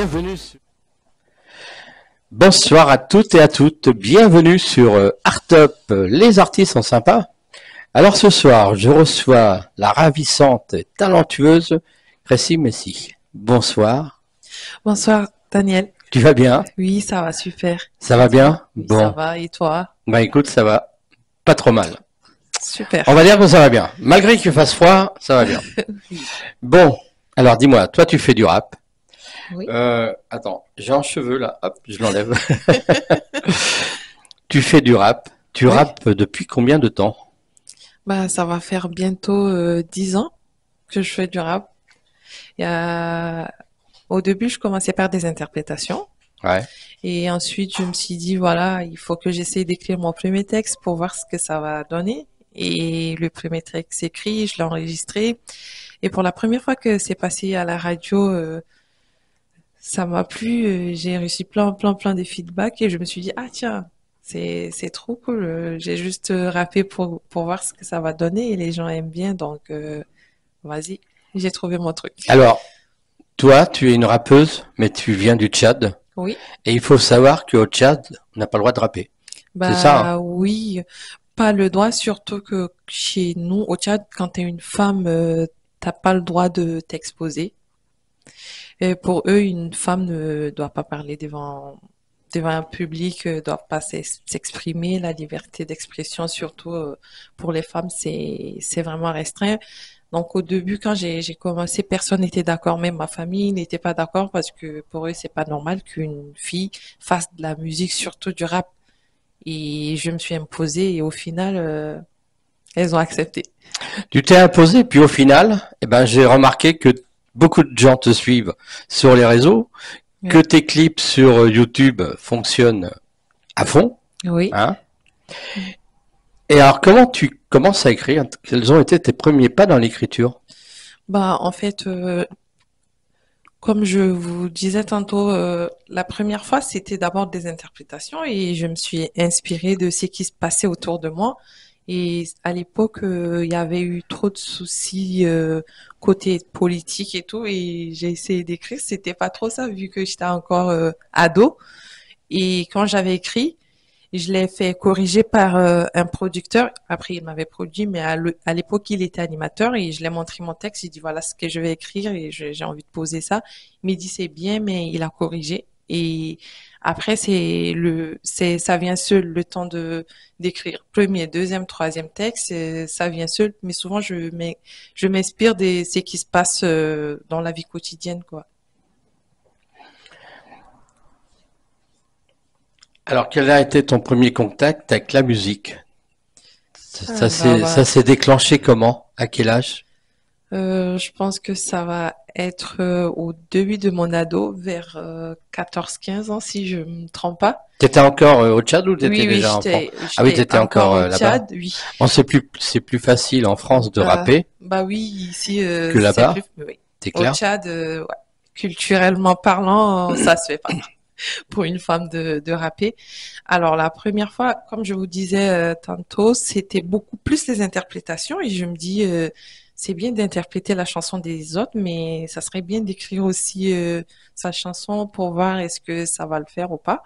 bienvenue. Bonsoir à toutes et à toutes, bienvenue sur Art Up, les artistes sont sympas. Alors ce soir, je reçois la ravissante et talentueuse Crécy Messi. Bonsoir. Bonsoir, Daniel. Tu vas bien? Oui, ça va, super. Ça va bien? Oui, Bon. ça va, et toi? Bah écoute, ça va pas trop mal. Super. On va dire que ça va bien. Malgré qu'il fasse froid, ça va bien. Bon, alors dis-moi, toi tu fais du rap. Oui. Attends, j'ai un cheveu là, hop, je l'enlève. Tu fais du rap. Tu Oui. rappes depuis combien de temps? Bah, ça va faire bientôt 10 ans que je fais du rap. Au début, je commençais par des interprétations. Ouais. Et ensuite, je me suis dit, voilà, il faut que j'essaie d'écrire mon premier texte pour voir ce que ça va donner. Et le premier texte écrit, je l'ai enregistré. Et pour la première fois que c'est passé à la radio, ça m'a plu. J'ai reçu plein de feedbacks et je me suis dit, ah tiens, c'est trop cool. J'ai juste rappé pour voir ce que ça va donner et les gens aiment bien, donc vas-y, j'ai trouvé mon truc. Alors, toi, tu es une rappeuse, mais tu viens du Tchad. Oui. Et il faut savoir qu'au Tchad, on n'a pas le droit de rapper. Bah C'est ça, hein? oui, pas le droit, surtout que chez nous, au Tchad, quand t'es une femme, t'as pas le droit de t'exposer. Et pour eux, une femme ne doit pas parler devant un public, doit pas s'exprimer. La liberté d'expression, surtout pour les femmes, c'est vraiment restreint. Donc au début, quand j'ai commencé, personne n'était d'accord, même ma famille n'était pas d'accord parce que pour eux, c'est pas normal qu'une fille fasse de la musique, surtout du rap. Et je me suis imposée et au final, elles ont accepté. Tu t'es imposé, puis au final, eh ben, j'ai remarqué que beaucoup de gens te suivent sur les réseaux, que Oui. tes clips sur YouTube fonctionnent à fond, Oui. hein. Et alors, comment tu commences à écrire? Quels ont été tes premiers pas dans l'écriture? Bah en fait, comme je vous disais tantôt, la première fois, c'était d'abord des interprétations et je me suis inspirée de ce qui se passait autour de moi. Et à l'époque, il y avait eu trop de soucis côté politique et tout, et j'ai essayé d'écrire. C'était pas trop ça vu que j'étais encore ado. Et quand j'avais écrit, je l'ai fait corriger par un producteur. Après, il m'avait produit, mais à l'époque, il était animateur et je l'ai montré mon texte. J'ai dit, voilà ce que je vais écrire et j'ai envie de poser ça. Il m'a dit, c'est bien, mais il a corrigé. Et après, ça vient seul, le temps d'écrire premier, deuxième, troisième texte, ça vient seul. Mais souvent, je m'inspire de ce qui se passe dans la vie quotidienne, quoi. Alors, quel a été ton premier contact avec la musique? Ah, bah, Ça voilà. s'est déclenché comment? À quel âge? Je pense que ça va être au début de mon ado, vers 14-15 ans, si je me trompe pas. T'étais encore au Tchad ou t'étais Oui, oui, déjà en France? Ah oui, j'étais t'étais encore encore au là-bas. Tchad, oui. Bon, c'est plus facile en France de Bah, rapper bah oui, ici, que c'est plus, là-bas, oui. c'est Au clair? Tchad, ouais. Culturellement parlant, ça se fait pas pour une femme de rapper. Alors, la première fois, comme je vous disais tantôt, c'était beaucoup plus les interprétations et je me dis, c'est bien d'interpréter la chanson des autres, mais ça serait bien d'écrire aussi sa chanson pour voir est-ce que ça va le faire ou pas.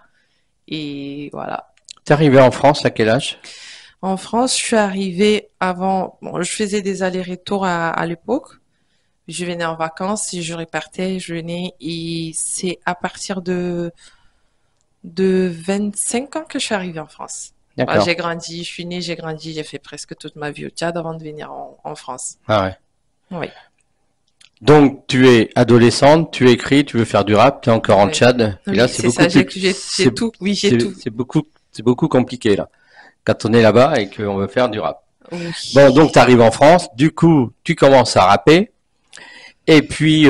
Et voilà. T'es arrivé en France à quel âge? En France, je suis arrivée avant, bon, je faisais des allers-retours à l'époque. Je venais en vacances, et je repartais, je venais, et c'est à partir de 25 ans que je suis arrivée en France. Voilà, D'accord. j'ai grandi, je suis née, j'ai grandi, j'ai fait presque toute ma vie au Tchad avant de venir en France. Ah ouais. Oui, Donc, tu es adolescente, tu écris, tu veux faire du rap, tu es encore en oui, Tchad. Et là, oui, c'est c'est beaucoup ça, plus, j'ai tout, oui, j'ai tout. c'est beaucoup compliqué, là. Quand on est là-bas et qu'on veut faire du rap. Bon, Oui. donc, tu arrives en France, du coup, tu commences à rapper. Et puis,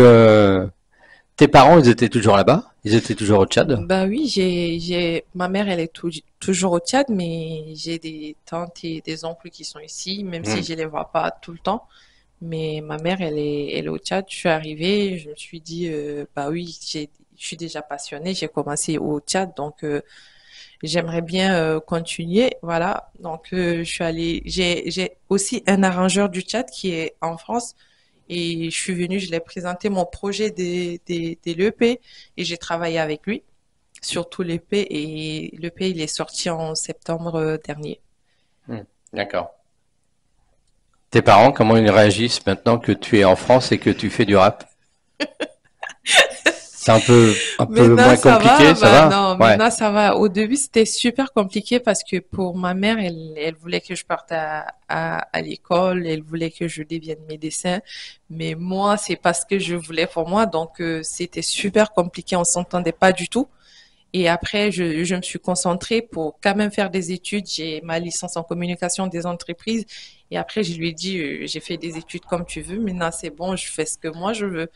tes parents, ils étaient toujours là-bas? Ils étaient toujours au Tchad? Bah oui, ma mère, elle est toujours au Tchad, mais j'ai des tantes et des oncles qui sont ici, même si Hmm. je les vois pas tout le temps. Mais ma mère, elle est au Tchad. Je suis arrivée, je me suis dit, bah oui, je suis déjà passionnée. J'ai commencé au Tchad, donc j'aimerais bien continuer. Voilà. Donc je suis allée. J'ai aussi un arrangeur du Tchad qui est en France Et je suis venue, je lui ai présenté mon projet des l'EP et j'ai travaillé avec lui sur tout l'EP et l'EP il est sorti en septembre dernier. Hmm, d'accord. Tes parents, comment ils réagissent maintenant que tu es en France et que tu fais du rap? C'est un peu Maintenant moins ça compliqué, va, ça bah va? non, Ouais. maintenant ça va. Au début c'était super compliqué parce que pour ma mère, elle voulait que je parte à l'école, elle voulait que je devienne médecin, mais moi c'est pas ce que je voulais pour moi, donc c'était super compliqué, on s'entendait pas du tout. Et après je me suis concentrée pour quand même faire des études. J'ai ma licence en communication des entreprises et après je lui ai dit j'ai fait des études comme tu veux, maintenant c'est bon, je fais ce que moi je veux.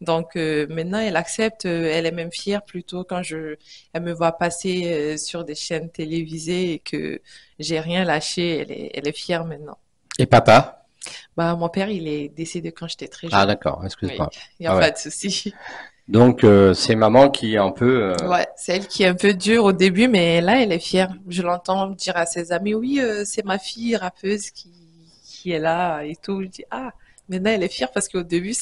Donc maintenant, elle accepte, elle est même fière plutôt quand elle me voit passer sur des chaînes télévisées et que j'ai rien lâché, elle est fière maintenant. Et papa? Bah, mon père, il est décédé quand j'étais très Ah, jeune. d'accord, Oui, excuse-moi. il n'y a Ah pas ouais. de souci. Donc, c'est maman qui est un peu... Ouais, c'est elle qui est un peu dure au début, mais là, elle est fière. Je l'entends dire à ses amis, oui, c'est ma fille rappeuse qui est là et tout. Je dis, ah, maintenant, elle est fière parce qu'au début,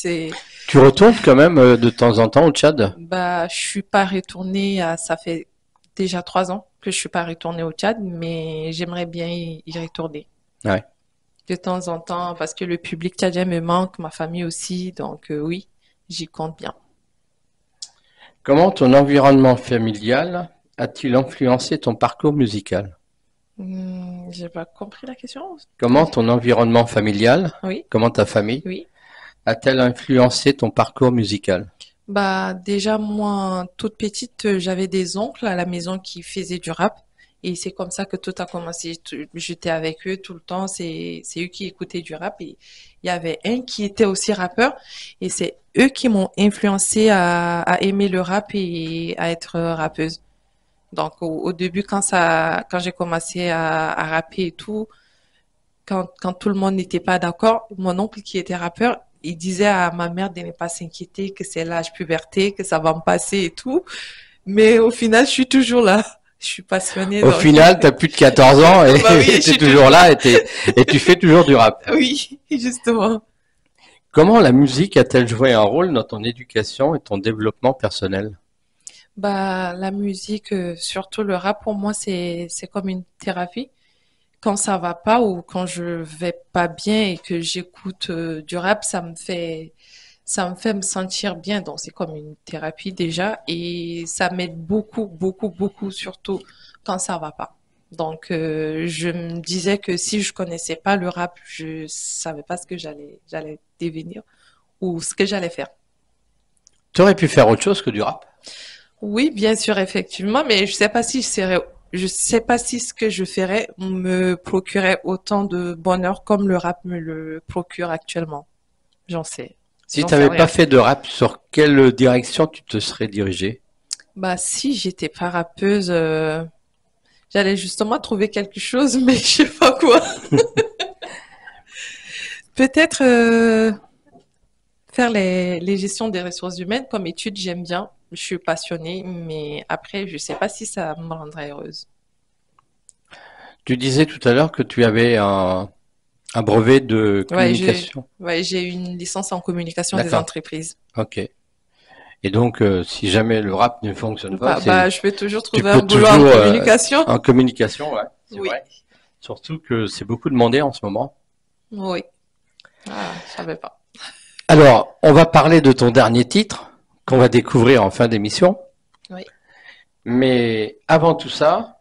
Tu retournes quand même de temps en temps au Tchad? bah, je suis pas retournée ça fait déjà 3 ans que je suis pas retournée au Tchad, mais j'aimerais bien y retourner Ouais. de temps en temps parce que le public tchadien me manque, ma famille aussi, donc oui, j'y compte bien. Comment ton environnement familial a-t-il influencé ton parcours musical? J'ai pas compris la question. Comment ton environnement familial, Oui, comment ta famille, oui. a-t-elle influencé ton parcours musical? Bah déjà moi toute petite j'avais des oncles à la maison qui faisaient du rap et c'est comme ça que tout a commencé. J'étais avec eux tout le temps, c'est eux qui écoutaient du rap et il y avait un qui était aussi rappeur et c'est eux qui m'ont influencé à aimer le rap et à être rappeuse. Donc au début quand j'ai commencé à rapper et tout, quand tout le monde n'était pas d'accord, mon oncle qui était rappeur, il disait à ma mère de ne pas s'inquiéter, que c'est l'âge puberté, que ça va me passer et tout. Mais au final, je suis toujours là. Je suis passionnée, Au donc. final, tu as plus de 14 ans et Bah oui, je tu es suis toujours toujours. là et tu fais toujours du rap. Oui, justement. Comment la musique a-t-elle joué un rôle dans ton éducation et ton développement personnel? Bah, la musique, surtout le rap, pour moi, c'est comme une thérapie. Quand ça va pas ou quand je vais pas bien et que j'écoute du rap, ça me fait me sentir bien. Donc c'est comme une thérapie déjà et ça m'aide beaucoup, beaucoup, beaucoup, surtout quand ça va pas. Donc je me disais que si je connaissais pas le rap, je savais pas ce que j'allais devenir ou ce que j'allais faire. Tu aurais pu faire autre chose que du rap. Oui, bien sûr, effectivement, mais je sais pas si ce que je ferais me procurait autant de bonheur comme le rap me le procure actuellement. J'en sais, Si j'en tu sais n'avais pas rien. fait de rap, sur quelle direction tu te serais dirigé? Bah, si j'étais pas rappeuse, j'allais justement trouver quelque chose, mais je sais pas quoi. Peut-être faire les gestions des ressources humaines comme étude, j'aime bien. Je suis passionnée, mais après, je sais pas si ça me rendrait heureuse. Tu disais tout à l'heure que tu avais un brevet de Ouais, communication. j'ai une licence en communication des D'accord. entreprises. Ok. Et donc, si jamais le rap ne fonctionne pas, Je peux toujours tu trouver un peux boulot en toujours communication. en communication, ouais, c'est Oui, vrai. Surtout que c'est beaucoup demandé en ce moment. oui. Ah, je savais pas. Alors, on va parler de ton dernier titre qu'on va découvrir en fin d'émission. Oui. Mais avant tout ça,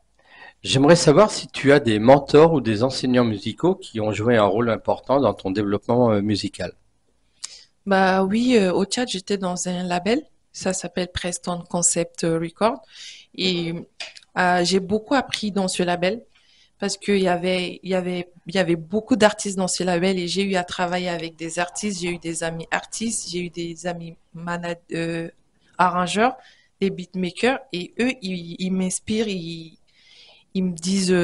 j'aimerais savoir si tu as des mentors ou des enseignants musicaux qui ont joué un rôle important dans ton développement musical. Bah oui, au Tchad, j'étais dans un label. Ça s'appelle Preston Concept Record. Et j'ai beaucoup appris dans ce label parce il y avait beaucoup d'artistes dans ce label et j'ai eu à travailler avec des artistes. J'ai eu des amis artistes, j'ai eu des amis arrangeurs, des beatmakers et eux, ils m'inspirent, ils me disent,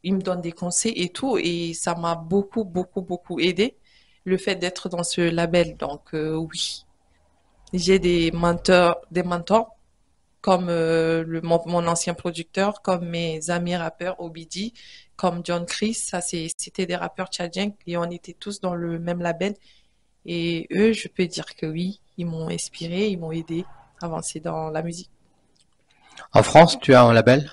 ils me donnent des conseils et tout, et ça m'a beaucoup, beaucoup, beaucoup aidé, le fait d'être dans ce label. Donc, oui, j'ai des mentors, comme mon ancien producteur, comme mes amis rappeurs Obidi, comme John Chris, c'était des rappeurs tchadiens et on était tous dans le même label Et eux, je peux dire que oui, ils m'ont inspiré, ils m'ont aidé à avancer dans la musique. En France, tu as un label?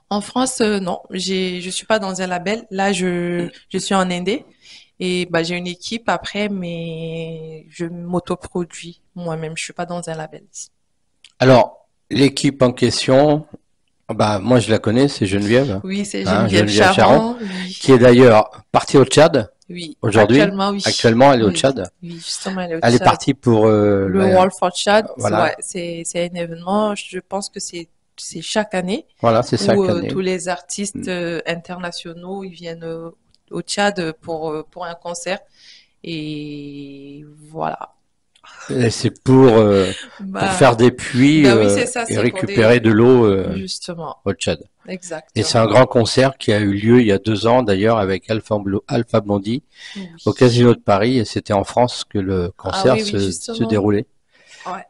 En France, non, je suis pas dans un label. Là, je suis en indé et bah j'ai une équipe après, mais je m'autoproduis moi-même. Je suis pas dans un label ici. Alors, l'équipe en question, bah, moi je la connais, c'est Geneviève, Oui, c'est hein, Geneviève Geneviève Charon, Charon. Oui, qui est d'ailleurs partie au Tchad oui. aujourd'hui. Actuellement, oui. Actuellement, elle est au Oui, Tchad. oui, justement, elle est au Elle est Tchad. partie pour Le World for Tchad, ouais, voilà, c'est un événement. Je pense que c'est chaque année voilà, c'est où 5 années. tous les artistes internationaux ils viennent au Tchad pour un concert et voilà. Et c'est pour Bah, faire des puits bah oui, c'est ça, et c'est pour récupérer de des l'eau justement, au Tchad. Et c'est un exactement. grand concert qui a eu lieu il y a 2 ans d'ailleurs avec Alpha Blondy au Oui. Casino de Paris et c'était en France que le Ah concert oui, oui, se justement. déroulait. Ouais.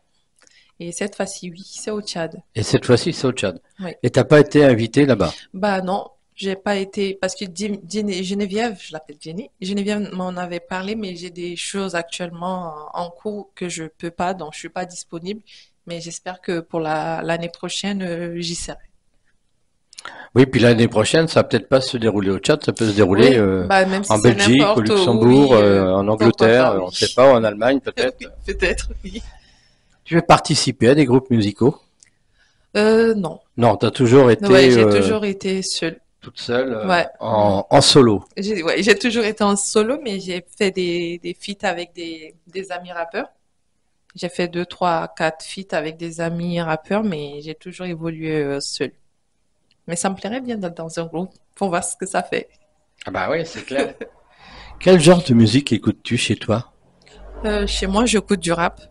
Et cette fois-ci, oui, c'est au Tchad. Et cette fois-ci, c'est au Tchad. Oui. Et t'as pas été invité là-bas. Bah non, j'ai pas été parce que Geneviève, je l'appelle Jenny. Geneviève m'en avait parlé, mais j'ai des choses actuellement en cours que je peux pas, donc je suis pas disponible. Mais j'espère que pour l'année prochaine, j'y serai. Oui, puis l'année prochaine, ça va peut-être pas se dérouler au Tchad, ça peut se dérouler Oui, bah même si en c'est Belgique, au n'importe où, Luxembourg, oui, en pourquoi Angleterre, pas, on ne sait oui. pas, en Allemagne peut-être. Oui, peut-être, oui. Tu veux participer à des groupes musicaux? Non. Non, tu as toujours Ouais, été j'ai toujours été seule. toute seule Ouais. en solo. Ouais, j'ai toujours été en solo, mais j'ai fait des feats avec des amis rappeurs. J'ai fait deux, trois, quatre feats avec des amis rappeurs, mais j'ai toujours évolué seule. Mais ça me plairait bien d'être dans un groupe pour voir ce que ça fait. Ah bah oui, c'est clair. Quel genre de musique écoutes-tu chez toi? Chez moi, j'écoute du rap.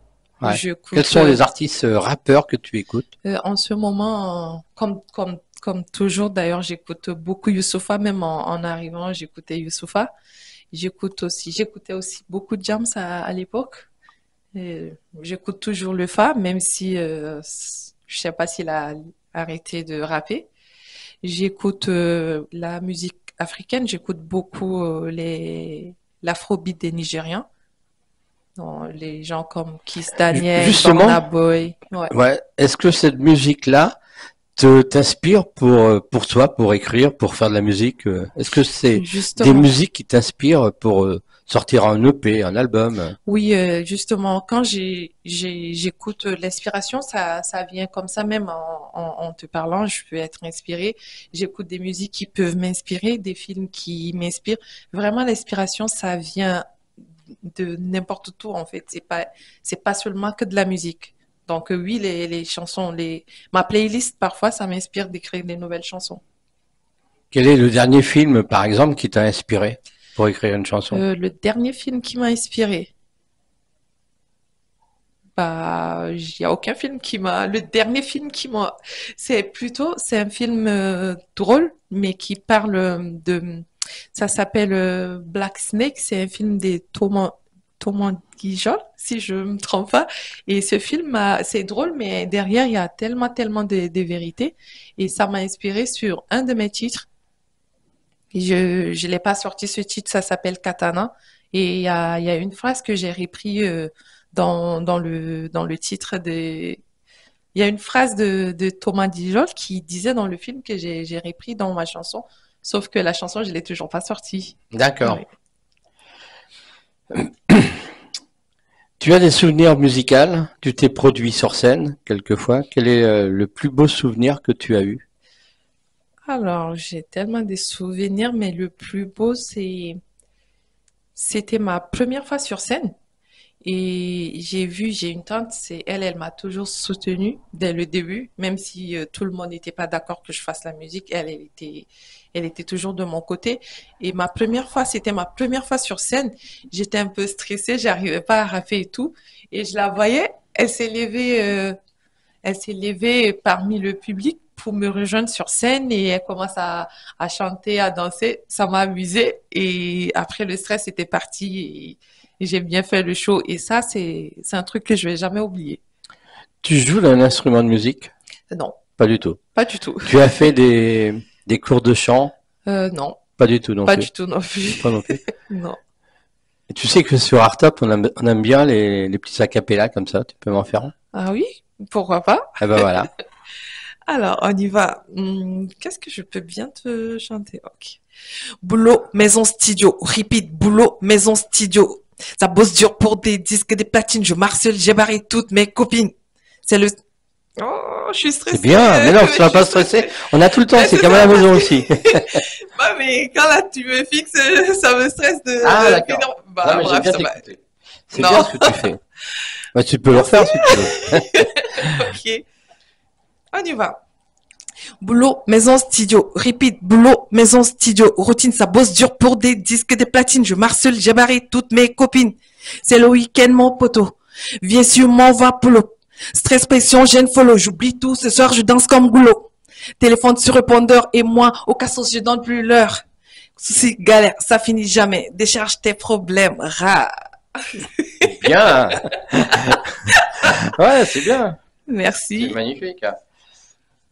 Ouais. Quels J'écoute sont les artistes rappeurs que tu écoutes? en ce moment, comme toujours, d'ailleurs, j'écoute beaucoup Youssoupha, même en arrivant, j'écoutais Youssoupha. J'écoutais aussi beaucoup de Jams à l'époque. J'écoute toujours le Fa, même si je sais pas s'il a arrêté de rapper. J'écoute la musique africaine, j'écoute beaucoup l'afrobeat des Nigériens. Donc, les gens comme Kiss Daniel, Justement, Burna Boy. Ouais. ouais, est-ce que cette musique-là te t'inspire pour toi, pour écrire, pour faire de la musique? Est-ce que c'est des Justement, musiques qui t'inspirent pour sortir un EP, un album? oui, justement, quand j'écoute l'inspiration, ça vient comme ça même en te parlant, je peux être inspirée. J'écoute des musiques qui peuvent m'inspirer, des films qui m'inspirent. Vraiment, l'inspiration, ça vient de n'importe où en fait. C'est pas seulement que de la musique. Donc oui, les chansons, ma playlist parfois ça m'inspire d'écrire des nouvelles chansons. Quel est le dernier film, par exemple, qui t'a inspiré pour écrire une chanson? Le dernier film qui m'a inspiré, bah il y a aucun film qui m'a. Le dernier film qui m'a, c'est un film drôle mais qui parle de. Ça s'appelle Black Snake. C'est un film des Thomas Guijol, si je me trompe pas. Et ce film, c'est drôle, mais derrière, il y a tellement de vérités. Et ça m'a inspiré sur un de mes titres. Et je l'ai pas sorti ce titre, ça s'appelle Katana. Et il y a une phrase que j'ai repris dans le titre des. Il y a une phrase de Thomas Guijol qui disait dans le film que j'ai repris dans ma chanson. Sauf que la chanson, je l'ai toujours pas sortie. D'accord. Oui. Tu as des souvenirs musicaux? Tu t'es produit sur scène quelquefois? Quel est le plus beau souvenir que tu as eu? Alors, j'ai tellement des souvenirs, mais le plus beau, c'était ma première fois sur scène. Et j'ai une tante, elle m'a toujours soutenue dès le début, même si tout le monde n'était pas d'accord que je fasse la musique, elle était toujours de mon côté. Et ma première fois, c'était ma première fois sur scène. J'étais un peu stressée, j'arrivais pas à rapper et tout. Et je la voyais, elle s'est levée parmi le public pour me rejoindre sur scène et elle commence à chanter, à danser. Ça m'a amusée et après le stress était parti et j'ai bien fait le show. Et ça, c'est un truc que je vais jamais oublier. Tu joues d'un instrument de musique? Non, Pas du tout. pas du tout. Tu as fait des cours de chant? Non, Pas du tout non pas plus. du tout non plus. Pas non plus. Non. Tu sais que sur Artop, on aime bien les petits acapellas comme ça. Tu peux m'en faire un? Ah oui, pourquoi pas? Eh ben voilà. Alors, on y va. Qu'est-ce que je peux bien te chanter? Ok. Boulot, maison, studio. Repeat, boulot, maison, studio. Ça bosse dur pour des disques, des platines. Je marcelle, j'ai barré toutes mes copines. C'est le... Oh, je suis C'est stressée. bien. Mais non, tu Je vas suis pas stresser. stressée. On a tout le temps. Mais C'est c'est comme à la ça, maison parce aussi. bah, mais quand là, tu me fixes, ça me stresse Ah, de d'accord. finir. Non, Bah, mais j'aime bref, bien ça va. t'écouter. C'est Non. bien ce que tu fais. Bah, tu peux le Merci. refaire si tu veux. Ok. On y va. Boulot, maison, studio. Repeat, boulot, maison, studio. Routine, ça bosse dur pour des disques, des platines. Je marcelle, j'ai barré toutes mes copines. C'est le week-end, mon poteau. Viens sur mon vapolo. Stress, pression, gêne, follow. J'oublie tout. Ce soir, je danse comme goulot. Téléphone sur répondeur et moi, au cassos, je donne plus l'heure. Souci, galère, ça finit jamais. Décharge tes problèmes. Bien. Ouais, c'est bien. C'est Merci. magnifique.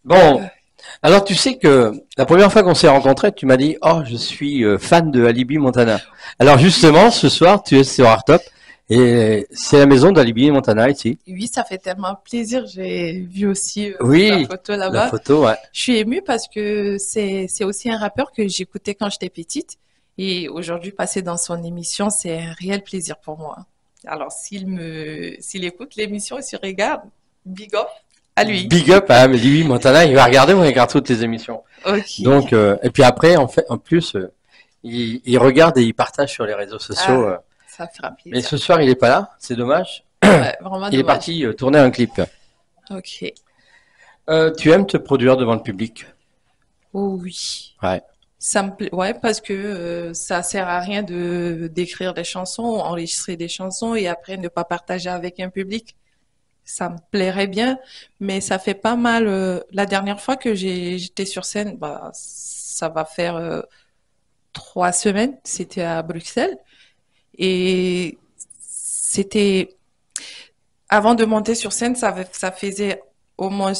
Bon, alors tu sais que la première fois qu'on s'est rencontrés, tu m'as dit, oh, je suis fan de Alibi Montana. Alors justement, ce soir, tu es sur Artop et c'est la maison d'Alibi Montana ici. Oui, ça fait tellement plaisir. J'ai vu aussi sa Oui, photo la là-bas. photo, ouais. Je suis émue parce que c'est aussi un rappeur que j'écoutais quand j'étais petite. Et aujourd'hui, passer dans son émission, c'est un réel plaisir pour moi. Alors, s'il écoute l'émission et s'il regarde, big up à lui. Big up à Alibi Montana, il va regarder, on regarde toutes les émissions. Ok. Donc, et puis après, en plus, il regarde et il partage sur les réseaux sociaux. Ah, ça fera Mais plaisir. ce soir, il est pas là, c'est dommage. Ouais, vraiment Il est dommage. parti tourner un clip. Ok. Tu aimes te produire devant le public? Oh oui. Ouais. Ça me plaît, ouais, parce que ça sert à rien de d'écrire des chansons, enregistrer des chansons et après ne pas partager avec un public. Ça me plairait bien, mais ça fait pas mal. La dernière fois que j'étais sur scène, bah, ça va faire 3 semaines. C'était à Bruxelles et c'était avant de monter sur scène, ça faisait au moins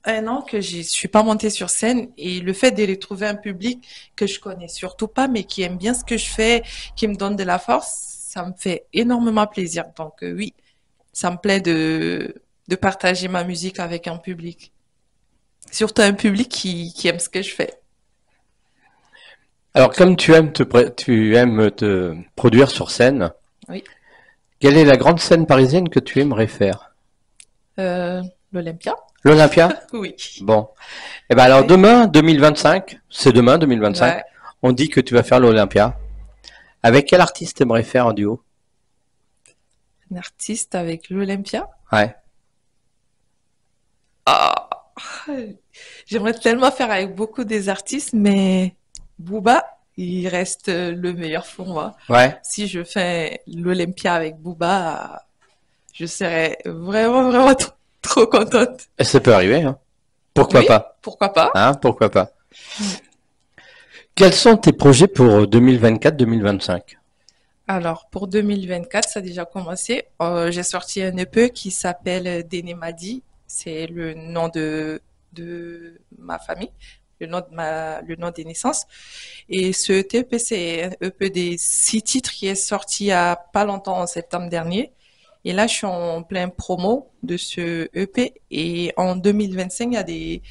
1 an que je suis pas montée sur scène et le fait de retrouver un public que je connais surtout pas, mais qui aime bien ce que je fais, qui me donne de la force, ça me fait énormément plaisir. Donc oui, ça me plaît de partager ma musique avec un public. Surtout un public qui aime ce que je fais. Alors, comme tu aimes te produire sur scène, Oui. quelle est la grande scène parisienne que tu aimerais faire? L'Olympia? L'Olympia? Oui. Bon. Eh ben alors Oui. demain, 2025, c'est demain 2025, Ouais. on dit que tu vas faire l'Olympia. Avec quel artiste t'aimerais faire un duo? Un artiste avec l'Olympia? Ouais. Ah, j'aimerais tellement faire avec beaucoup des artistes, mais Booba, il reste le meilleur pour moi. Ouais. Si je fais l'Olympia avec Booba, je serais vraiment, vraiment trop, trop contente. Et ça peut arriver, hein. Pourquoi Oui, pas? pourquoi pas? Hein, pourquoi pas? Quels sont tes projets pour 2024-2025? Alors, pour 2024, ça a déjà commencé. J'ai sorti un EP qui s'appelle Denemadi. C'est le nom de ma famille, le nom des naissances. Et ce EP, c'est un EP des 6 titres qui est sorti il y a pas longtemps, en septembre dernier. Et là, je suis en plein promo de ce EP. Et en 2025, il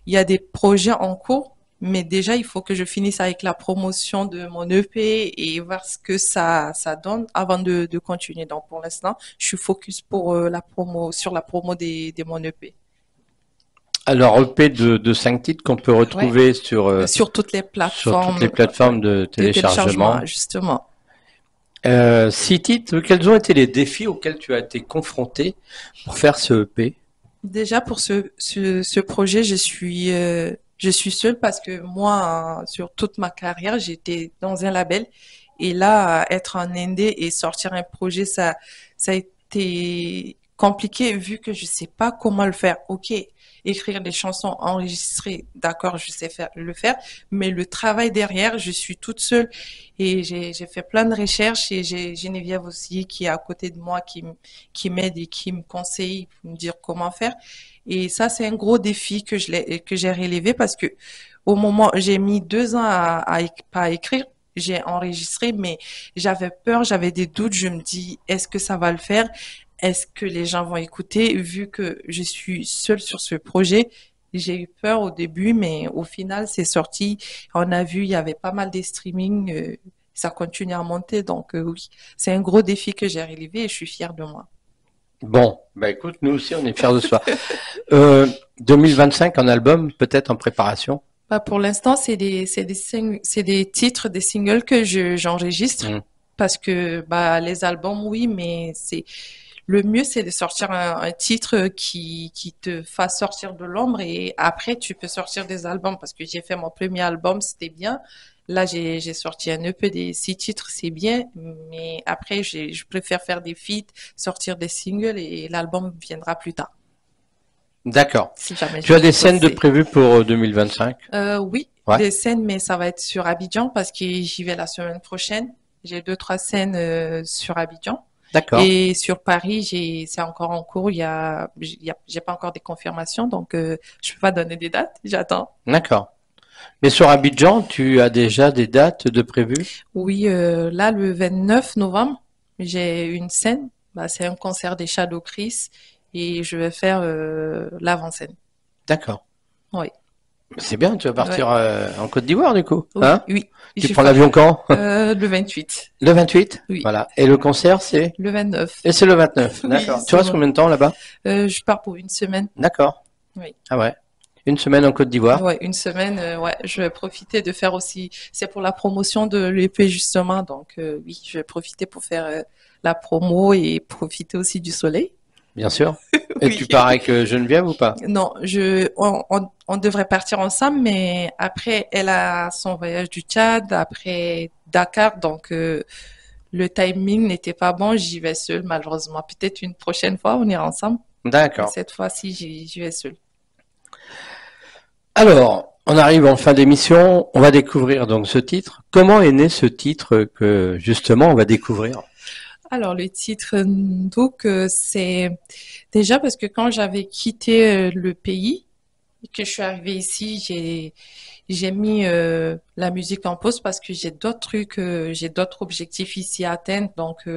y a des projets en cours. Mais déjà, il faut que je finisse avec la promotion de mon EP et voir ce que ça donne avant de continuer. Donc, pour l'instant, je suis focus pour sur la promo de mon EP. Alors, EP de 5 titres qu'on peut Ouais. retrouver Sur toutes les sur toutes les plateformes plateformes de de téléchargement. téléchargement, justement. 6 titres, quels ont été les défis auxquels tu as été confronté pour faire ce EP? Déjà, pour ce projet, je suis seule parce que moi, sur toute ma carrière, j'étais dans un label. Et là, être en indé et sortir un projet, ça a été compliqué vu que je sais pas comment le faire. Ok, écrire des chansons, enregistrer, d'accord, je sais le faire, mais le travail derrière, je suis toute seule et j'ai fait plein de recherches et j'ai Geneviève aussi qui est à côté de moi, qui m'aide et qui me conseille pour me dire comment faire. Et ça, c'est un gros défi que j'ai relevé parce que au moment, j'ai mis 2 ans pas à écrire j'ai enregistré, mais j'avais peur, j'avais des doutes. Je me dis, est-ce que ça va le faire? Est-ce que les gens vont écouter? Vu que je suis seule sur ce projet, j'ai eu peur au début, mais au final, c'est sorti. On a vu, il y avait pas mal de streaming. Ça continue à monter, donc oui, c'est un gros défi que j'ai relevé et je suis fière de moi. Bon, bah écoute, nous aussi, on est fiers de soi. 2025 en album, peut-être en préparation. Bah, pour l'instant, c'est des titres, des singles que j'enregistre Mm. parce que bah les albums, oui, mais c'est le mieux, c'est de sortir un titre qui te fasse sortir de l'ombre et après tu peux sortir des albums parce que j'ai fait mon premier album, c'était bien. Là, j'ai sorti un EP des 6 titres, c'est bien, mais après je préfère faire des feats, sortir des singles et l'album viendra plus tard D'accord. si jamais je Tu as des suis scènes de forcée. prévues pour 2025? Oui, Ouais, des scènes, mais ça va être sur Abidjan parce que j'y vais la semaine prochaine. J'ai deux, trois scènes sur Abidjan. d'accord, Et sur Paris, c'est encore en cours. J'ai pas encore des confirmations, donc je peux pas donner des dates. J'attends. d'accord. Mais sur Abidjan, tu as déjà des dates de prévues? Oui, là, le 29 novembre, j'ai une scène. Bah, c'est un concert des Shadow Chris et je vais faire l'avant-scène. D'accord. Oui, C'est bien, tu vas ouais, partir en Côte d'Ivoire du coup, oui, hein? oui. Tu Je prends pars l'avion quand? le 28. Le 28? Oui, Voilà. Et le concert, c'est? le 29. Et c'est le 29. Oui, D'accord. Tu c'est restes bon. combien de temps là-bas? Je pars pour une semaine. D'accord. Oui. Ah ouais. Une semaine en Côte d'Ivoire. Ouais, une semaine. Ouais, je vais profiter de faire aussi. C'est pour la promotion de l'EP justement, donc oui, je vais profiter pour faire la promo et profiter aussi du soleil. Bien sûr. Et tu Oui. pars avec Geneviève ou pas? Non, on devrait partir ensemble, mais après, elle a son voyage du Tchad, après Dakar, donc le timing n'était pas bon. J'y vais seule, malheureusement. Peut-être une prochaine fois, on ira ensemble, mais D'accord. cette fois-ci, j'y vais seule. Alors, on arrive en fin d'émission. On va découvrir donc ce titre. Comment est né ce titre que justement on va découvrir? Alors, le titre, donc, c'est déjà parce que quand j'avais quitté le pays et que je suis arrivée ici, j'ai mis la musique en pause parce que j'ai d'autres trucs, j'ai d'autres objectifs ici à atteindre, donc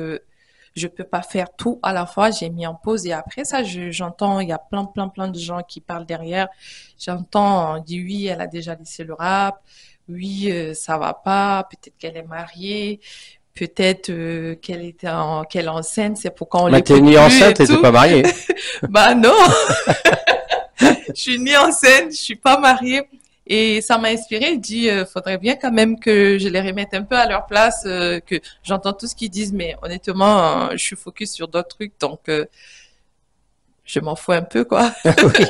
je peux pas faire tout à la fois. J'ai mis en pause et après ça, j'entends, il y a plein de gens qui parlent derrière. J'entends, on dit oui, elle a déjà laissé le rap. Oui, ça va pas. Peut-être qu'elle est mariée. Peut-être qu'elle est enceinte, c'est pourquoi on Bah, t'es l'écoute ni plus et enceinte et t'es tout. pas mariée. Bah non, je suis ni enceinte, je suis pas mariée. Et ça m'a inspirée, je dis, faudrait bien quand même que je les remette un peu à leur place, que j'entends tout ce qu'ils disent, mais honnêtement, je suis focus sur d'autres trucs, donc je m'en fous un peu, quoi. Oui.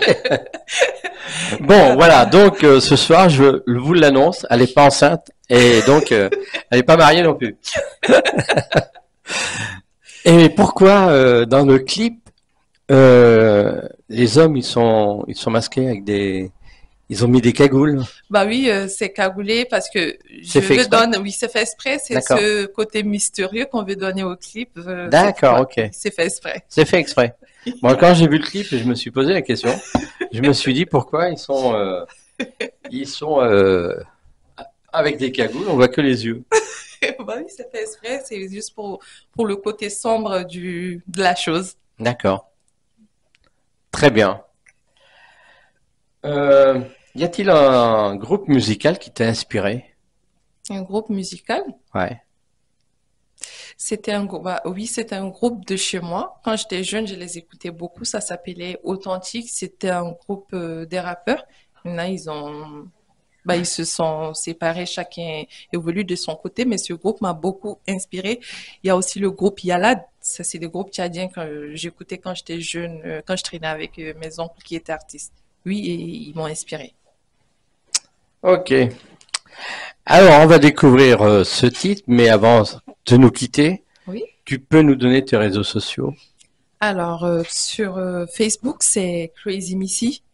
Bon, voilà. Donc ce soir, je vous l'annonce, elle est pas enceinte et donc elle est pas mariée non plus. Et pourquoi dans le clip les hommes ils sont masqués avec ils ont mis des cagoules. Bah oui, c'est cagoulé parce que C'est fait exprès? oui, c'est fait exprès, c'est D'accord. ce côté mystérieux qu'on veut donner au clip, D'accord, ouais, ok. c'est fait exprès. C'est fait exprès. Bon, quand j'ai vu le clip, je me suis posé la question. Je me suis dit pourquoi ils sont avec des cagoules, on voit que les yeux. Bah oui, c'est fait exprès, c'est juste pour le côté sombre de la chose. D'accord. Très bien. Euh, Y a-t-il un groupe musical qui t'a inspiré? Un groupe musical. Ouais. C'était un groupe, bah oui, c'était un groupe de chez moi. Quand j'étais jeune, je les écoutais beaucoup. Ça s'appelait Authentique. C'était un groupe des rappeurs. Maintenant, ils se sont séparés. Chacun évolue de son côté. Mais ce groupe m'a beaucoup inspiré. Il y a aussi le groupe Yalad. Ça, c'est des groupes tchadiens que j'écoutais quand j'étais jeune, quand je traînais avec mes oncles qui étaient artistes. Oui, et ils m'ont inspiré. Ok. Alors, on va découvrir ce titre, mais avant de nous quitter, Oui. tu peux nous donner tes réseaux sociaux. Alors, sur Facebook, c'est Crazy Missy.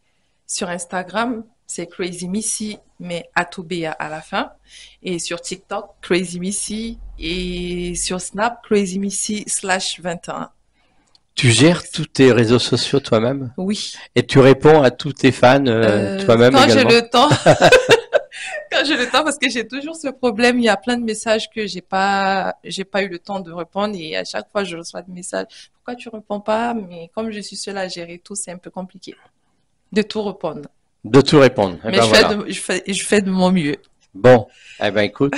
Sur Instagram, c'est Crazy Missy, mais A-to-B à la fin. Et sur TikTok, Crazy Missy. Et sur Snap, Crazy Missy /21. Tu gères tous tes réseaux sociaux toi-même Oui. et tu réponds à tous tes fans toi-même Quand j'ai également. le temps, quand quand j'ai le temps, parce que j'ai toujours ce problème. Il y a plein de messages que j'ai pas eu le temps de répondre et à chaque fois je reçois des messages. Pourquoi tu réponds pas? Mais comme je suis seule à gérer tout, c'est un peu compliqué de tout répondre. De tout répondre. Eh Mais ben voilà. je fais de mon mieux. Bon, eh ben écoute,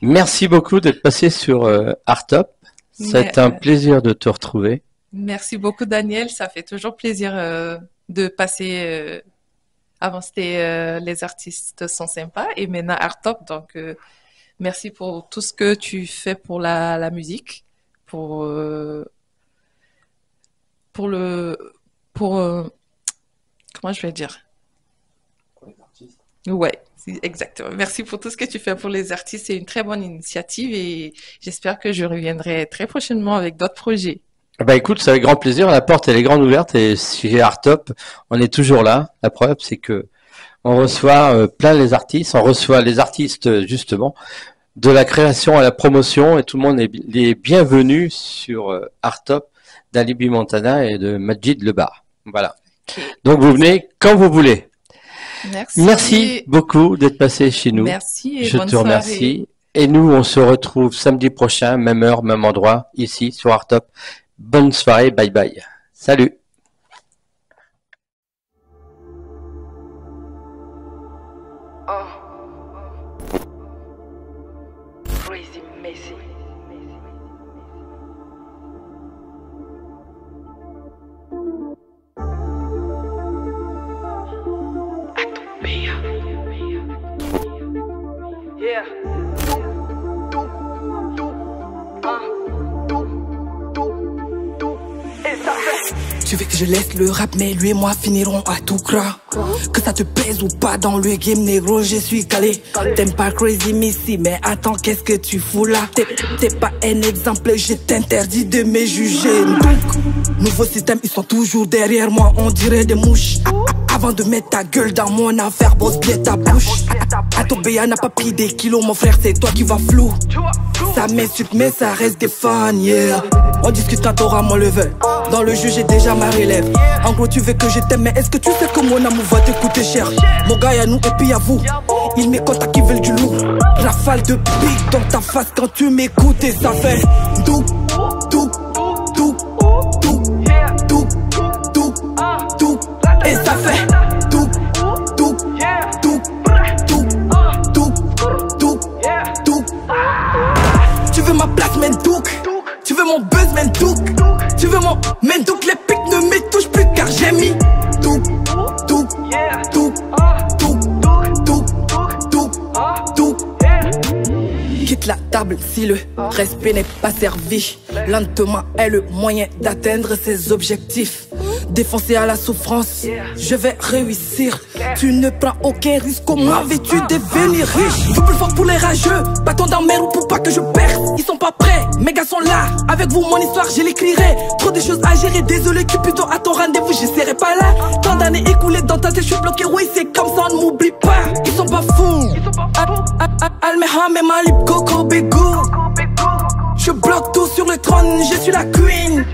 merci beaucoup d'être passé sur Artop. C'est un plaisir de te retrouver. Merci beaucoup, Daniel. Ça fait toujours plaisir de passer. Avant, c'était les artistes sont sympas et maintenant Artop. Donc, merci pour tout ce que tu fais pour la musique, pour comment je vais dire? Ouais, exactement. Merci pour tout ce que tu fais pour les artistes. C'est une très bonne initiative et j'espère que je reviendrai très prochainement avec d'autres projets. Bah écoute, c'est avec grand plaisir. La porte elle est grande ouverte et chez Artop, on est toujours là. La preuve, c'est que on reçoit plein les artistes. On reçoit les artistes justement de la création à la promotion et tout le monde est bienvenu sur Artop d'Alibi Montana et de Majid Lebar. Voilà. Okay. Donc vous venez quand vous voulez. Merci. Merci beaucoup d'être passé chez nous. Merci et Je bonne te remercie. soirée. Et nous, on se retrouve samedi prochain, même heure, même endroit, ici sur Artop. Bonne soirée, bye bye. Salut. Crazy Messi. Yeah. Tu veux que je laisse le rap, mais lui et moi finirons à tout gras. Que ça te plaise ou pas dans le game négro, je suis calé. T'aimes pas Crazy Messi, mais attends, qu'est-ce que tu fous là? T'es pas un exemple, je t'interdis de me juger. Donc, nouveau système, ils sont toujours derrière moi, on dirait des mouches. Avant de mettre ta gueule dans mon affaire, bosse bien ta bouche. Atobéa n'a pas pris des kilos, mon frère, c'est toi qui vas flou. Ça m'insulte, mais ça reste des fans, yeah. On discute quand t'auras mon level. Dans le jeu, j'ai déjà ma relève. En gros, tu veux que je t'aime, mais est-ce que tu sais que mon amour va te coûter cher? Mon gars, y'a nous et puis y'a vous. Ils m'écoutent qui veulent du loup. Rafale de pique dans ta face quand tu m'écoutes et ça fait doux, doux, doux, doux, doux, doux, doux. Et ça fait doux, doux, doux, doux, doux, doux, doux. Tu veux ma place, Mendouk? Tu veux mon buzz, Mendouk? Tu veux mon Mendouk? Les pics ne me touchent plus car j'ai mis tout, tout, tout, tout, tout, tout, tout. Quitte la table si le respect n'est pas servi. Lentement est le moyen d'atteindre ses objectifs. Défoncé à la souffrance, je vais réussir. Tu ne prends aucun risque, comment veux-tu devenir riche? Faut plus fort pour les rageux, bâton dans mes roues pour pas que je perce. Ils sont pas prêts, mes gars sont là. Avec vous mon histoire je l'écrirai. Trop de choses à gérer, désolé Cupidon, à ton rendez-vous je serai pas là. Tant d'années écoulées dans ta tête, je suis bloqué, oui c'est comme ça, on ne m'oublie pas. Ils sont pas fous, Almeham et Malib, Coco, Bego. Je bloque tout sur le trône, je suis la queen.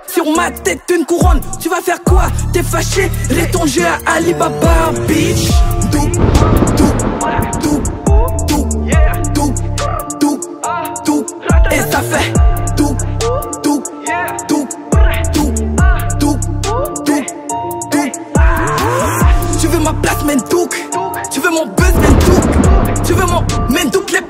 Sur ma tête une couronne, tu vas faire quoi? T'es fâché, ton jeu à Alibaba, bitch. Tout, tout, tout, tout, tout, tout, tout. Et ça fait tout, tout, tout, tout, tout, tout, tout. Tu veux ma place, Mendouk? Tu veux mon buzz, Mendouk? Tu veux mon Mendouk? Les